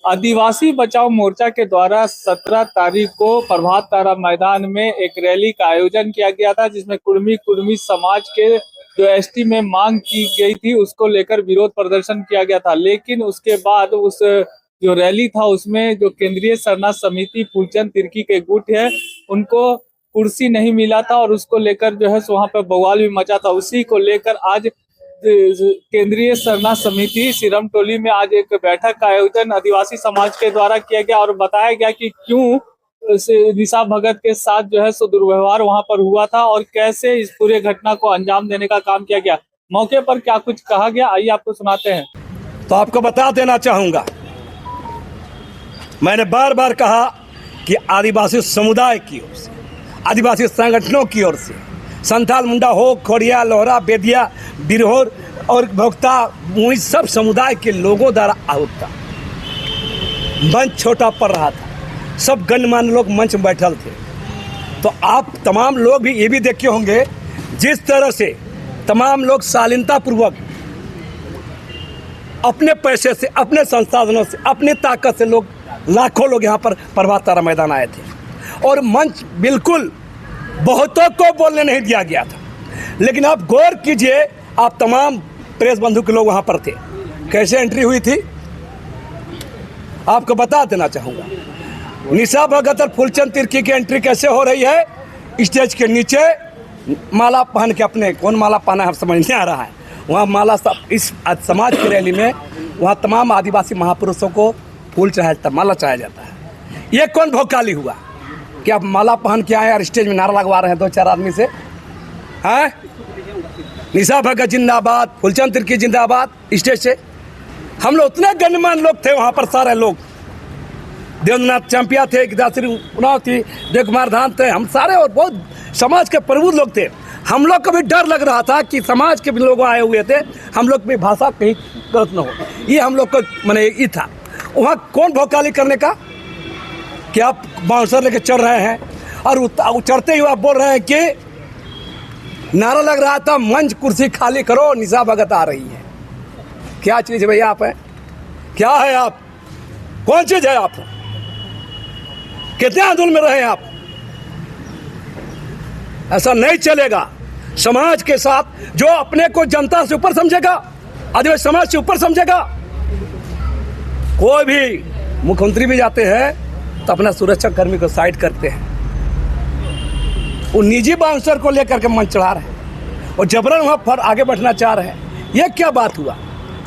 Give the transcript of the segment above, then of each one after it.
आदिवासी बचाओ मोर्चा के द्वारा 17 तारीख को प्रभात तारा मैदान में एक रैली का आयोजन किया गया था, जिसमें कुर्मी समाज के जो एसटी में मांग की गई थी उसको लेकर विरोध प्रदर्शन किया गया था। लेकिन उसके बाद उस जो रैली था उसमें जो केंद्रीय शरणार्थ समिति फूलचंद तिर्की के गुट है उनको कुर्सी नहीं मिला था और उसको लेकर जो है वहां पर बवाल भी मचा था। उसी को लेकर आज केंद्रीय शरणार्थ समिति सिरम टोली में आज एक बैठक का आयोजन आदिवासी समाज के द्वारा किया गया और बताया गया कि क्यों निशा भगत के साथ जो है सो दुर्व्यवहार वहां पर हुआ था और कैसे इस पूरे घटना को अंजाम देने का काम किया गया। मौके पर क्या कुछ कहा गया, आइए आपको सुनाते हैं। तो आपको बता देना चाहूंगा, मैंने बार बार कहा कि आदिवासी समुदाय की ओर से, आदिवासी संगठनों की ओर से, संथाल, मुंडा हो, खोड़िया, लोहरा, बेदिया, बिरहोर और भोक्ता मुई सब समुदाय के लोगों द्वारा आहूत था। मंच छोटा पड़ रहा था, सब गणमान्य लोग मंच में बैठल थे। तो आप तमाम लोग भी ये भी देखे होंगे जिस तरह से तमाम लोग शालीनता पूर्वक अपने पैसे से, अपने संसाधनों से, अपनी ताकत से लोग लाखों लोग यहाँ पर प्रभात तारा मैदान आए थे और मंच बिल्कुल बहुतों को बोलने नहीं दिया गया था। लेकिन आप गौर कीजिए, आप तमाम प्रेस बंधु के लोग वहाँ पर थे, कैसे एंट्री हुई थी आपको बता देना चाहूँगा। निशा भगत और फूलचंद तिर्की की एंट्री कैसे हो रही है, स्टेज के नीचे माला पहन के, अपने कौन माला पहना है समझ नहीं आ रहा है, वहाँ माला इस समाज की रैली में वहाँ तमाम आदिवासी महापुरुषों को फूल चढ़ाया जाता, माला चढ़ाया जाता है। ये कौन भोकाली हुआ कि आप माला पहन के आए और स्टेज में नारा लगवा रहे हैं दो चार आदमी से? हैं? निशा भगत जिंदाबाद, फूलचंद तिर्की जिंदाबाद। स्टेज से हम लोग उतने गणमान्य लोग थे वहाँ पर, सारे लोग, देवेंद्रनाथ चंपिया थे, गिदाश्री उनाव थी, देव कुमार धाम थे, हम सारे और बहुत समाज के प्रबुद्ध लोग थे। हम लोग को भी डर लग रहा था कि समाज के भी लोग आए हुए थे, हम लोग की भाषा कहीं गलत न हो, ये हम लोग को मैंने ये था। वहाँ कौन भोकाली करने का कि आप बाउंसर लेके चढ़ रहे हैं और चढ़ते ही आप बोल रहे हैं कि नारा लग रहा था मंच कुर्सी खाली करो, निशा भगत आ रही है। क्या चीज़ है भैया आप हैं? क्या है आप? कौन चीज़ है आप? कितने आंदोलन में रहे आप? ऐसा नहीं चलेगा। समाज के साथ जो अपने को जनता से ऊपर समझेगा, आदिवासी समाज से ऊपर समझेगा, कोई भी मुख्यमंत्री भी जाते हैं तो अपना सुरक्षा कर्मी को साइड करते हैं। वो निजी बाउंसर को लेकर के मंच चढ़ा रहे हैं और जबरन वहाँ पर आगे बढ़ना चाह रहे हैं। ये क्या बात हुआ?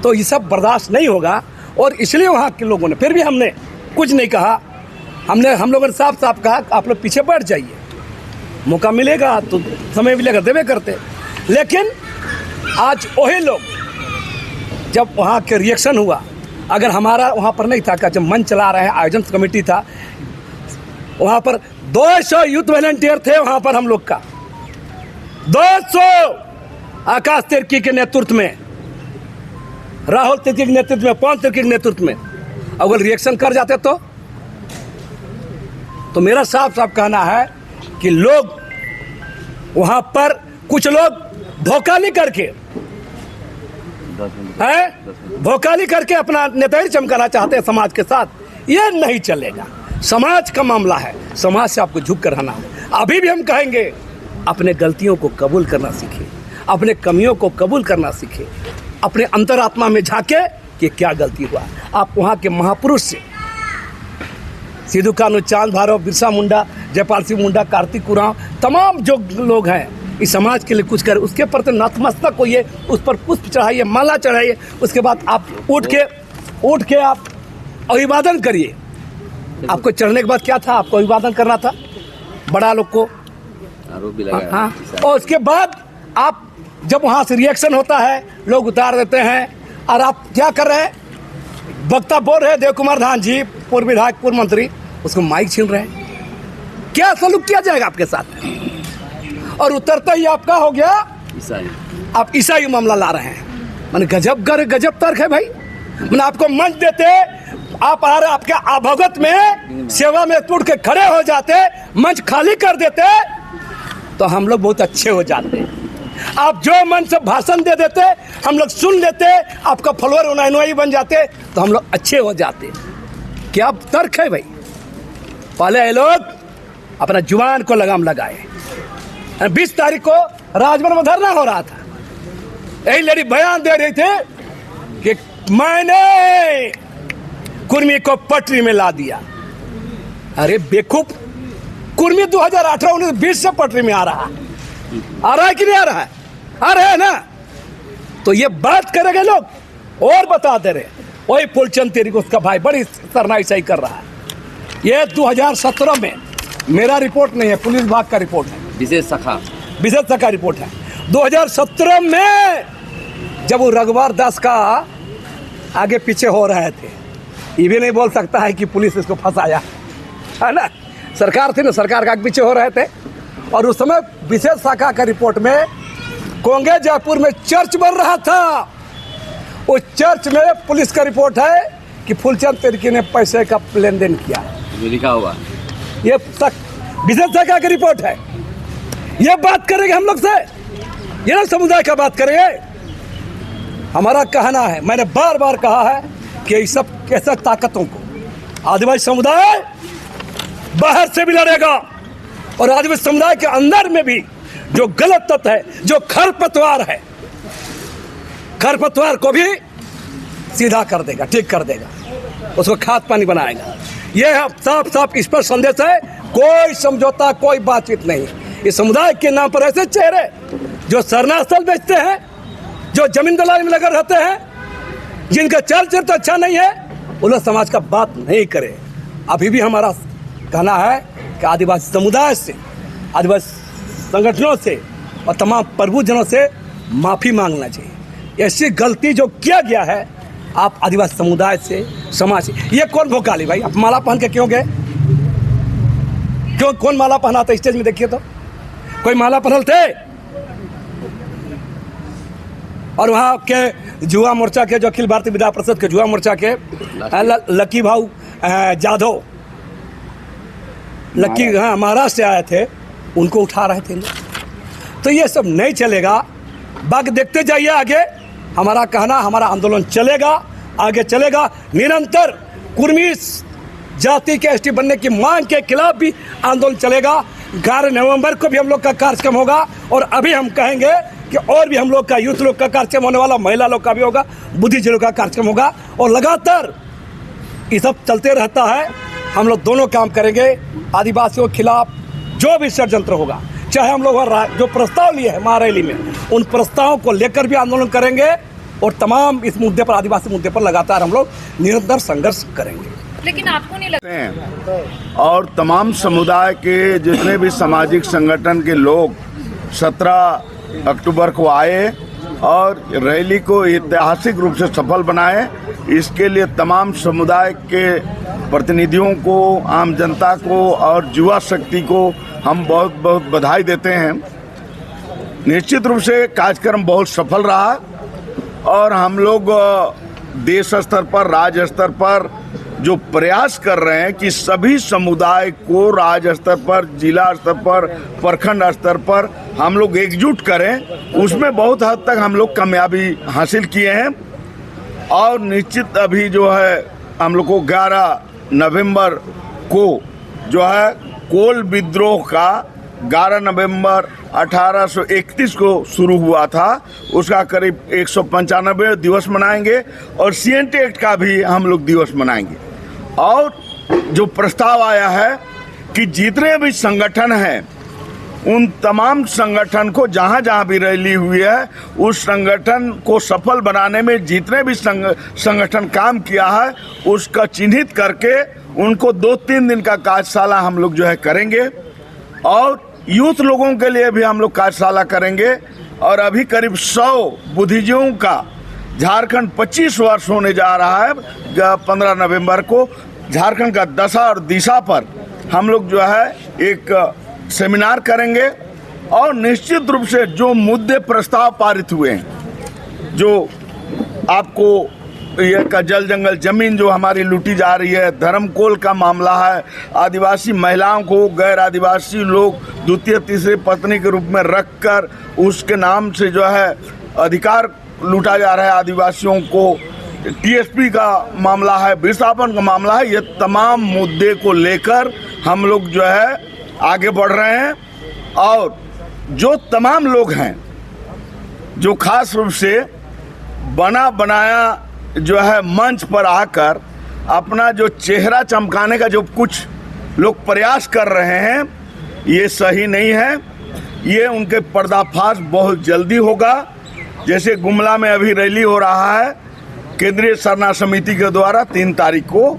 तो ये सब बर्दाश्त नहीं होगा और इसलिए वहाँ के लोगों ने, फिर भी हमने कुछ नहीं कहा, हम लोगों ने साफ साफ कहा आप लोग पीछे बैठ जाइए, मौका मिलेगा तो समय मिलेगा देवे करते। लेकिन आज वही लोग, जब वहाँ के रिएक्शन हुआ, अगर हमारा वहाँ पर नहीं था कि जब मंच चला रहे हैं, आयोजन कमेटी था वहाँ पर, 200 यूथ वॉलंटियर थे वहाँ पर हम लोग का, 200 आकाश तिर्की के नेतृत्व में, राहुल तिर्की के नेतृत्व में, पवन तिर्की के नेतृत्व में, अगर रिएक्शन कर जाते तो मेरा साफ साफ कहना है कि लोग वहां पर, कुछ लोग भोकाली करके अपना नेतागिरी चमकाना चाहते हैं समाज के साथ। ये नहीं चलेगा, समाज का मामला है, समाज से आपको झुक कर रहना है। अभी भी हम कहेंगे अपने गलतियों को कबूल करना सीखें, अपने कमियों को कबूल करना सीखें, अपने अंतरात्मा में झांके कि क्या गलती हुआ। आप वहाँ के महापुरुष से, सिद्धू कानू, चांद भारव, बिरसा मुंडा, जयपाल सिंह मुंडा, कार्तिक उरांव, तमाम जो लोग हैं इस समाज के लिए कुछ करें, उसके प्रति नतमस्तक होइए, उस पर पुष्प चढ़ाइए, माला चढ़ाइए, उसके बाद आप उठ के आप अभिवादन करिए। आपको चढ़ने के बाद क्या था? आपको अभिवादन करना था बड़ा लोग को, हाँ। और उसके बाद आप जब वहाँ से रिएक्शन होता है, लोग उतार देते हैं और आप क्या कर रहे हैं? वक्ता बोल रहे हैं देव कुमार धाम जी, पूर्व विधायक, पूर्व मंत्री, उसको माइक छीन रहे हैं। क्या सलूक किया जाएगा आपके साथ? और उतरता ही आपका हो गया आप ईसाई मामला ला रहे हैं। मैंने गजब तर्क है भाई। मैंने आपको मंच देते, आप आ रहे, आपके अभगत में सेवा में टूट के खड़े हो जाते, मंच खाली कर देते तो हम लोग बहुत अच्छे हो जाते। आप जो मन से भाषण दे देते, हम लोग सुन लेते, आपका फॉलोअर अनुयायी बन जाते तो हम लोग अच्छे हो जाते। क्या तर्क है भाई? पहले ये लोग अपना जुबान को लगाम लगाए। 20 तारीख को राजभवन में धरना हो रहा था, यही लेडी बयान दे रही थी कि मैंने कुर्मी को पटरी में ला दिया। अरे बेवकूफ, कुर्मी 2018, 19, 20 से पटरी में आ रहा है कि नहीं आ रहा है? आ रहा है ना। तो ये बात करेंगे लोग और बता दे रहे, वही फूलचंद तेरी को उसका भाई बड़ी सरनाई सही कर रहा है। ये 2017 में, मेरा रिपोर्ट नहीं है, पुलिस विभाग का रिपोर्ट है, विशेष शाखा रिपोर्ट है। 2017 में जब वो रघुवर दास का आगे पीछे हो रहे थे, ये भी नहीं बोल सकता है कि पुलिस इसको फंसाया, है ना। सरकार थी ना, सरकार का आगे पीछे हो रहे थे। और उस समय विशेष शाखा का रिपोर्ट में कोंगे जयपुर में चर्च बन रहा था, उस चर्च में पुलिस का रिपोर्ट है कि फूलचंद तिर्की ने पैसे का लेन देन किया, लिखा हुआ। ये विशेष शाखा का रिपोर्ट है। ये बात करेंगे हम लोग से, ये ना समुदाय का बात करेंगे। हमारा कहना है, मैंने बार बार कहा है कि इस सब कैसे ताकतों को आदिवासी समुदाय बाहर से भी लड़ेगा, और आदिवासी समुदाय के अंदर में भी जो गलत तत्व है, जो खरपतवार है, खरपतवार को भी सीधा कर देगा, ठीक कर देगा, उसको खाद पानी बनाएगा। यह साफ साफ इस पर संदेश है, कोई समझौता, कोई बातचीत नहीं। इस समुदाय के नाम पर ऐसे चेहरे जो शरणास्थल बेचते हैं, जो जमीन दलाली में लगे रहते हैं, जिनका चल चरित्र अच्छा नहीं है, वो लोग समाज का बात नहीं करे। अभी भी हमारा कहना है कि आदिवासी समुदाय से, आदिवासी संगठनों से और तमाम प्रभुजनों से माफी मांगना चाहिए। ऐसी गलती जो किया गया है, आप आदिवासी समुदाय से, समाज से। ये कौन भोकाली भाई? आप माला पहन के क्यों गए? क्यों? कौन माला पहना था? स्टेज में देखिए तो कोई माला पहनल थे? और वहाँ के जुआ मोर्चा के, जो अखिल भारतीय विद्या परिषद के जुआ मोर्चा के लकी भाऊ जाधव, लकी, हाँ, महाराष्ट्र से आए थे, उनको उठा रहे थे। तो ये सब नहीं चलेगा। बाकी देखते जाइए आगे, हमारा कहना, हमारा आंदोलन चलेगा, आगे चलेगा निरंतर। कुर्मी जाति के एसटी बनने की मांग के खिलाफ भी आंदोलन चलेगा। 11 नवंबर को भी हम लोग का कार्यक्रम होगा, और अभी हम कहेंगे कि और भी हम लोग का, यूथ लोग का कार्यक्रम होने वाला, महिला लोग का भी होगा, बुद्धिजीवियों का कार्यक्रम होगा, और लगातार ये सब चलते रहता है। हम लोग दोनों काम करेंगे। आदिवासियों के खिलाफ जो भी षड्यंत्र होगा, चाहे हम लोग जो प्रस्ताव लिए हैं महारैली में, उन प्रस्तावों को लेकर भी आंदोलन करेंगे, और तमाम इस मुद्दे पर, आदिवासी मुद्दे पर लगातार हम लोग निरंतर संघर्ष करेंगे। लेकिन आपको नहीं लगता है? और तमाम समुदाय के जितने भी सामाजिक संगठन के लोग 17 अक्टूबर को आए और रैली को ऐतिहासिक रूप से सफल बनाए, इसके लिए तमाम समुदाय के प्रतिनिधियों को, आम जनता को और युवा शक्ति को हम बहुत बहुत बधाई देते हैं। निश्चित रूप से कार्यक्रम बहुत सफल रहा, और हम लोग देश स्तर पर, राज्य स्तर पर जो प्रयास कर रहे हैं कि सभी समुदाय को राज्य स्तर पर, जिला स्तर पर, प्रखंड स्तर पर हम लोग एकजुट करें, उसमें बहुत हद तक हम लोग कामयाबी हासिल किए हैं। और निश्चित अभी जो है हम लोग को 11 नवंबर को जो है कोल विद्रोह का 11 नवंबर 1831 को शुरू हुआ था, उसका करीब 195 दिवस मनाएंगे, और सीएनटी एक्ट का भी हम लोग दिवस मनाएंगे। और जो प्रस्ताव आया है कि जितने भी संगठन हैं, उन तमाम संगठन को, जहां जहां भी रैली हुई है, उस संगठन को सफल बनाने में जितने भी संगठन काम किया है, उसका चिन्हित करके उनको 2-3 दिन का कार्यशाला हम लोग जो है करेंगे। और यूथ लोगों के लिए भी हम लोग कार्यशाला करेंगे। और अभी करीब 100 बुद्धिजीवियों का झारखंड 25 वर्ष होने जा रहा है। 15 नवंबर को झारखंड का दशा और दिशा पर हम लोग जो है एक सेमिनार करेंगे, और निश्चित रूप से जो मुद्दे प्रस्ताव पारित हुए हैं, जो आपको ये का जल जंगल जमीन जो हमारी लूटी जा रही है, धर्मकोल का मामला है, आदिवासी महिलाओं को गैर आदिवासी लोग द्वितीय तीसरे पत्नी के रूप में रखकर उसके नाम से जो है अधिकार लूटा जा रहा है आदिवासियों को, टीएसपी का मामला है, विस्थापन का मामला है, ये तमाम मुद्दे को लेकर हम लोग जो है आगे बढ़ रहे हैं। और जो तमाम लोग हैं जो खास रूप से बना बनाया जो है मंच पर आकर अपना जो चेहरा चमकाने का जो कुछ लोग प्रयास कर रहे हैं, ये सही नहीं है। ये उनके पर्दाफाश बहुत जल्दी होगा। जैसे गुमला में अभी रैली हो रहा है केंद्रीय सरना समिति के द्वारा 3 तारीख को,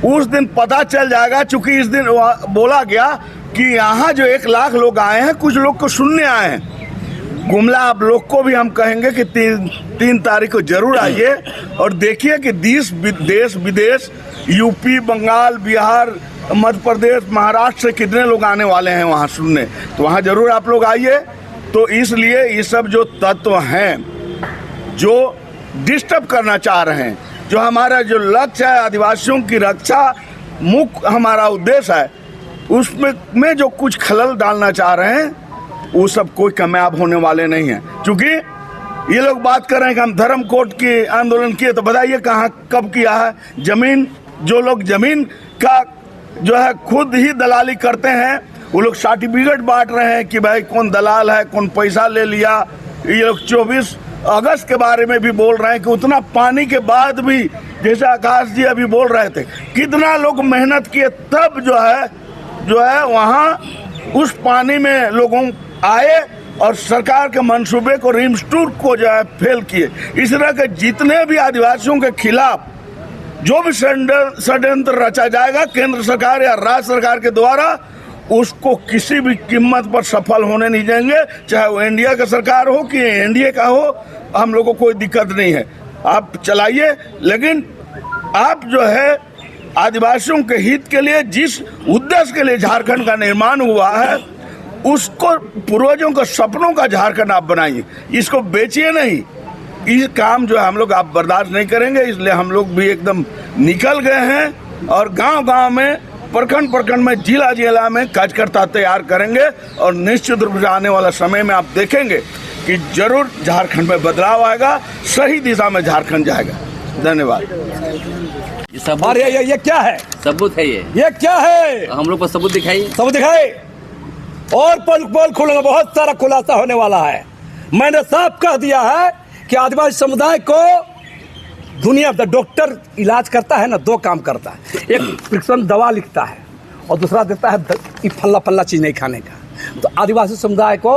उस दिन पता चल जाएगा। चूंकि इस दिन बोला गया कि यहाँ जो 1 लाख लोग आए हैं, कुछ लोग को सुनने आए हैं। गुमला आप लोग को भी हम कहेंगे कि 3 तारीख को जरूर आइए और देखिए कि देश विदेश, यूपी, बंगाल, बिहार, मध्य प्रदेश, महाराष्ट्र से कितने लोग आने वाले हैं वहाँ सुनने। तो वहाँ जरूर आप लोग आइए। तो इसलिए ये सब जो तत्व हैं जो डिस्टर्ब करना चाह रहे हैं, जो हमारा जो लक्ष्य है आदिवासियों की रक्षा मुख्य हमारा उद्देश्य है, उसमें जो कुछ खलल डालना चाह रहे हैं, वो सब कोई कामयाब होने वाले नहीं हैं। क्योंकि ये लोग बात कर रहे हैं कि हम धर्म कोड के आंदोलन किए, तो बताइए कहाँ कब किया है? जमीन, जो लोग जमीन का जो है खुद ही दलाली करते हैं, वो लोग सर्टिफिकेट बांट रहे हैं कि भाई कौन दलाल है, कौन पैसा ले लिया। ये लोग 24 अगस्त के बारे में भी बोल रहे हैं कि उतना पानी के बाद भी, जैसे आकाश जी अभी बोल रहे थे, कितना लोग मेहनत किए तब जो है वहाँ उस पानी में लोगों आए और सरकार के मंसूबे को, रिम्स टूर को जो है फेल किए। इस तरह के जितने भी आदिवासियों के खिलाफ जो भी षड्यंत्र रचा जाएगा केंद्र सरकार या राज्य सरकार के द्वारा, उसको किसी भी कीमत पर सफल होने नहीं देंगे। चाहे वो इंडिया का सरकार हो कि एनडीए का हो, हम लोगों को कोई दिक्कत नहीं है, आप चलाइए। लेकिन आप जो है आदिवासियों के हित के लिए, जिस उद्देश्य के लिए झारखंड का निर्माण हुआ है, उसको पूर्वजों के सपनों का झारखंड आप बनाइए, इसको बेचिए नहीं। ये काम जो है हम लोग आप बर्दाश्त नहीं करेंगे। इसलिए हम लोग भी एकदम निकल गए हैं और गांव-गांव में, प्रखंड में, जिला में कार्यकर्ता तैयार करेंगे। और निश्चित रूप से आने वाला समय में आप देखेंगे कि जरूर झारखंड में बदलाव आएगा, सही दिशा में झारखंड जाएगा। धन्यवाद। ये क्या है? सबूत है ये क्या है? हम लोग को सबूत दिखाइए। सबूत दिखाए और पोल खुलेगा, बहुत सारा खुलासा होने वाला है। मैंने साफ कह दिया है कि आदिवासी समुदाय को दुनिया में डॉक्टर इलाज करता है ना, 2 काम करता है। एक प्रिस्क्रिप्शन दवा लिखता है और दूसरा देता है फल्ला चीज नहीं खाने का। तो आदिवासी समुदाय को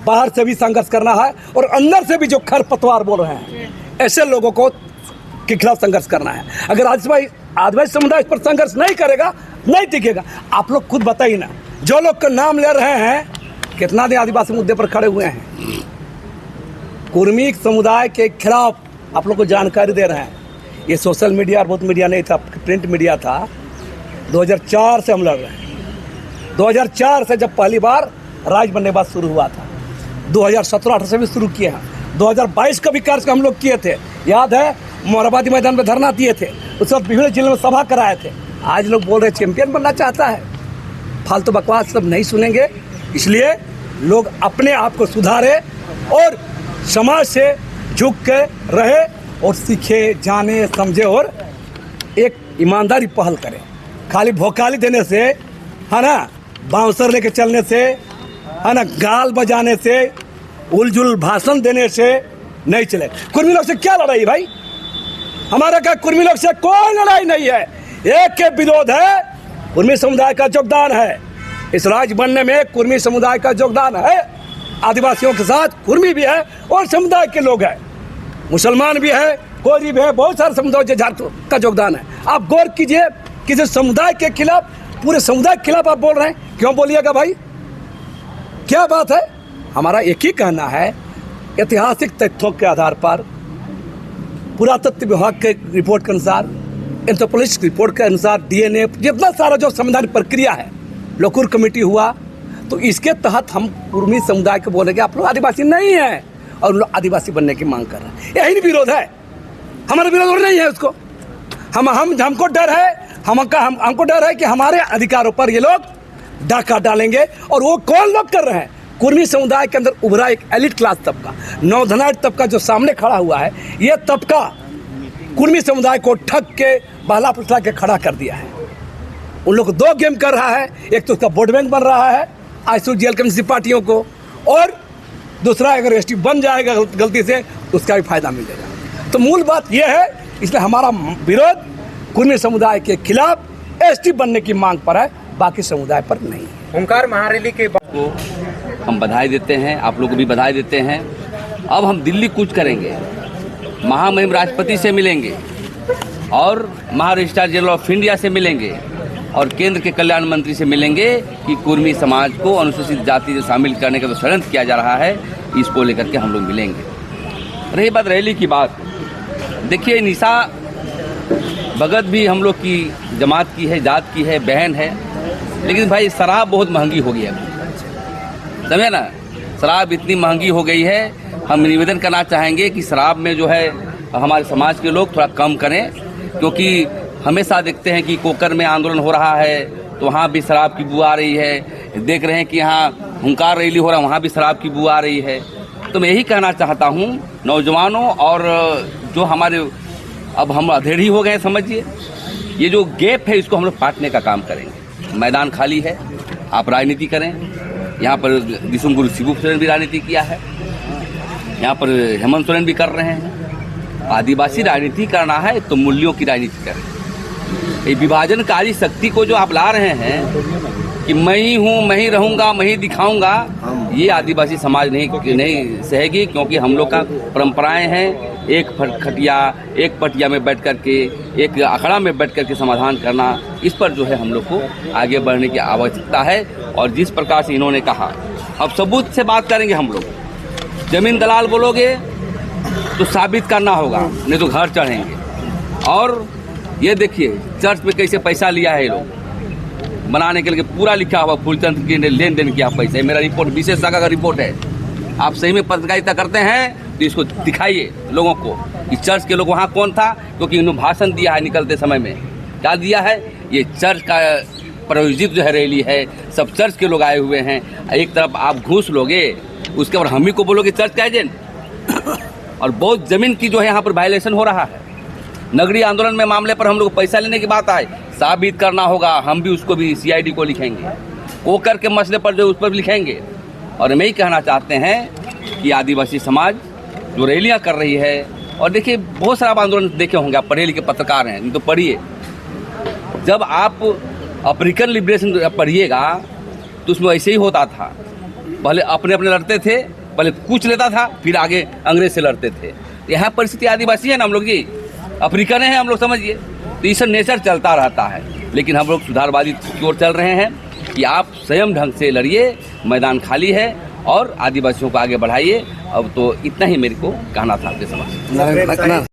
बाहर से भी संघर्ष करना है और अंदर से भी जो खरपतवार बोल रहे हैं, ऐसे लोगों को के खिलाफ संघर्ष करना है। अगर आदिवासी समुदाय पर संघर्ष नहीं करेगा, नहीं टिकेगा। आप लोग खुद बताइए ना, जो लोग का नाम ले रहे हैं, कितना दिन आदिवासी मुद्दे पर खड़े हुए हैं, कुर्मी समुदाय के खिलाफ आप लोग को जानकारी दे रहे हैं। ये सोशल मीडिया और बहुत मीडिया नहीं था, प्रिंट मीडिया था। 2004 से हम लड़ रहे हैं। 2004 से जब पहली बार राज बनने के बाद शुरू हुआ था, 2017-18 से भी शुरू किए हैं। 2022 का भी कार्य हम लोग किए थे, याद है? मोराबादी मैदान में धरना दिए थे, उस वक्त विभिन्न जिलों में सभा कराए थे। आज लोग बोल रहे चैंपियन बनना चाहता है। फालतू बकवास सब नहीं सुनेंगे। इसलिए लोग अपने आप को सुधारे और समाज से झुक के रहे और सीखे, जाने, समझे और एक ईमानदारी पहल करें। खाली भोकाली देने से, है ना, बाउंसर लेके चलने से, है ना, गाल बजाने से, उलझुल भाषण देने से नहीं चले। कुर्मी लोग से क्या लड़ाई भाई? हमारा क्या कुर्मी लोग से कोई लड़ाई नहीं है। एक के विरोध है, कुर्मी समुदाय का योगदान है इस राज्य बनने में। कुर्मी समुदाय का योगदान है, आदिवासियों के साथ कुर्मी भी है और समुदाय के लोग हैं, मुसलमान भी है, कोरी भी है, बहुत सारे समुदाय झारखंड का योगदान है। आप गौर कीजिए, किसी समुदाय के खिलाफ, पूरे समुदाय के खिलाफ आप बोल रहे हैं। क्यों बोलिएगा भाई? क्या बात है? हमारा एक ही कहना है, ऐतिहासिक तथ्यों के आधार पर, पुरातत्व विभाग के रिपोर्ट के अनुसार, एंथ्रोपोलॉजिस्ट रिपोर्ट के अनुसार, डीएनए, जितना सारा जो संवैधानिक प्रक्रिया है, लोकुर कमेटी हुआ, तो इसके तहत हम कुर्मी समुदाय को बोलेंगे आप लोग आदिवासी नहीं है और लोग आदिवासी बनने की मांग कर रहे हैं। यही विरोध है, हमारा विरोध और नहीं है उसको। हमको डर है, हमको डर है कि हमारे अधिकारों पर ये लोग डाका डालेंगे। और वो कौन लोग कर रहे हैं? कुर्मी समुदाय के अंदर उभरा एक एलिट क्लास तबका, नौधनाट तबका जो सामने खड़ा हुआ है। ये तबका कुर्मी समुदाय को ठग के बहला फुसला के खड़ा कर दिया है। उन लोग 2 गेम कर रहा है, एक तो उसका वोट बैंक बन रहा है आईसूर जेल कम्युनिस्ट पार्टियों को, और दूसरा अगर एसटी बन जाएगा गलती से तो उसका भी फायदा मिलेगा। तो मूल बात यह है, इसलिए हमारा विरोध कुर्मी समुदाय के खिलाफ एसटी बनने की मांग पर है, बाकी समुदाय पर नहीं है। हुंकार महारैली के बाद को हम बधाई देते हैं, आप लोग को भी बधाई देते हैं। अब हम दिल्ली कूच करेंगे, महामहिम राष्ट्रपति से मिलेंगे और महारजिस्ट्रार जनरल ऑफ इंडिया से मिलेंगे और केंद्र के कल्याण मंत्री से मिलेंगे कि कुर्मी समाज को अनुसूचित जाति से शामिल करने का जो षड्यंत्र किया जा रहा है, इसको लेकर के हम लोग मिलेंगे। रही बात रैली की बात, देखिए निशा भगत भी हम लोग की जमात की है, जात की है, बहन है, लेकिन भाई शराब बहुत महंगी हो गई है, समझे ना। शराब इतनी महंगी हो गई है, हम निवेदन करना चाहेंगे कि शराब में जो है हमारे समाज के लोग थोड़ा कम करें, क्योंकि हमेशा देखते हैं कि कोकर में आंदोलन हो रहा है तो वहाँ भी शराब की बू आ रही है, देख रहे हैं कि यहाँ हुंकार रैली हो रहा है वहाँ भी शराब की बू आ रही है। तो मैं यही कहना चाहता हूँ नौजवानों और जो हमारे अब हम अधेड़ हो गए, समझिए ये जो गैप है इसको हम लोग पाटने का काम करेंगे। मैदान खाली है, आप राजनीति करें। यहाँ पर दिसुमगुरु शिबू सोरेन भी राजनीति किया है, यहाँ पर हेमंत सोरेन भी कर रहे हैं। आदिवासी राजनीति करना है तो मूल्यों की राजनीति करें। ये विभाजनकारी शक्ति को जो आप ला रहे हैं कि मैं ही हूँ, मैं ही रहूँगा, मैं ही दिखाऊंगा, ये आदिवासी समाज नहीं सहेगी, क्योंकि हम लोग का परंपराएं हैं एक खटिया एक पटिया में बैठ करके, एक अखड़ा में बैठ करके समाधान करना। इस पर जो है हम लोग को आगे बढ़ने की आवश्यकता है। और जिस प्रकार से इन्होंने कहा, अब सबूत से बात करेंगे हम लोग। जमीन दलाल बोलोगे तो साबित करना होगा, नहीं तो घर चढ़ेंगे। और ये देखिए चर्च में कैसे पैसा लिया है ये लोग बनाने के लिए, पूरा लिखा हुआ फूलचंद के लेन देन किया पैसा। मेरा रिपोर्ट विशेष शाखा का रिपोर्ट है। आप सही में पत्रकारिता करते हैं तो इसको दिखाइए लोगों को कि चर्च के लोग वहाँ कौन था, क्योंकि इन्होंने भाषण दिया है निकलते समय में। क्या दिया है? ये चर्च का प्रायोजित जो है रैली है, सब चर्च के लोग आए हुए हैं। एक तरफ आप घूस लोगे, उसके बाद हम ही को बोलोगे चर्च का एजेंट। और बहुत जमीन की जो है यहाँ पर वायलेशन हो रहा है। नगरीय आंदोलन में मामले पर हम लोग पैसा लेने की बात आए, साबित करना होगा। हम भी उसको भी सीआईडी को लिखेंगे, कोकर के मसले पर जो उस पर भी लिखेंगे। और मैं ही कहना चाहते हैं कि आदिवासी समाज जो रैलियां कर रही है, और देखिए बहुत सारा आंदोलन देखे होंगे, आप पढ़े लिखे पत्रकार हैं तो पढ़िए। जब आप अफ्रीकन लिबरेशन पढ़िएगा तो उसमें ऐसे ही होता था। पहले अपने अपने लड़ते थे, पहले कूच लेता था, फिर आगे अंग्रेज से लड़ते थे। यहाँ परिस्थिति आदिवासी है ना हम लोग की, अफ्रीकन है हम लोग, समझिए। तो इस नेचर चलता रहता है। लेकिन हम लोग सुधारवादी की ओर चल रहे हैं कि आप स्वयं ढंग से लड़िए, मैदान खाली है और आदिवासियों को आगे बढ़ाइए। अब तो इतना ही मेरे को कहना था आपके समक्ष।